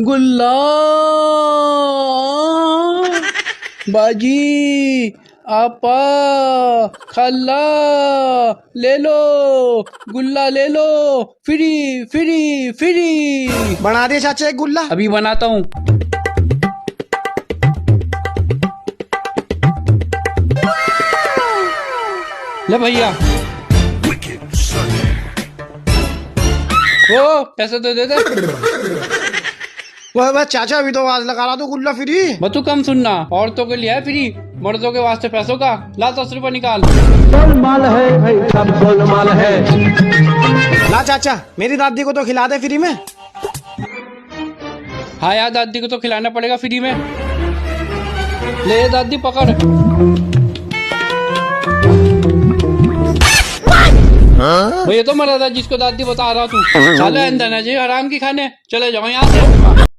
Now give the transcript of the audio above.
गुल्ला बाजी आपा खाला ले लो, गुल्ला ले लो, फ्री फ्री फ्री। बना दे चाचा एक गुल्ला। अभी बनाता हूँ। ले भैया, ओ पैसे तो दे दे। वह चाचा अभी तो आवाज लगा रहा तो गुल्ला फ्री। बतू कम सुनना, औरतों के लिए है फ्री, मर्दों के वास्ते पैसों का। ला 10 रुपए निकाल। गोलमाल है भाई, सब गोलमाल है। ला चाचा, मेरी दादी को तो खिला दे फ्री में। हाँ यार, दादी को तो खिलाना पड़ेगा फ्री में। ले दादी पकड़। वो ये तो मरा था जिसको दादी बता रहा तू। साले अंदर ना जी हराम की खाने। चले जाओ यहाँ से।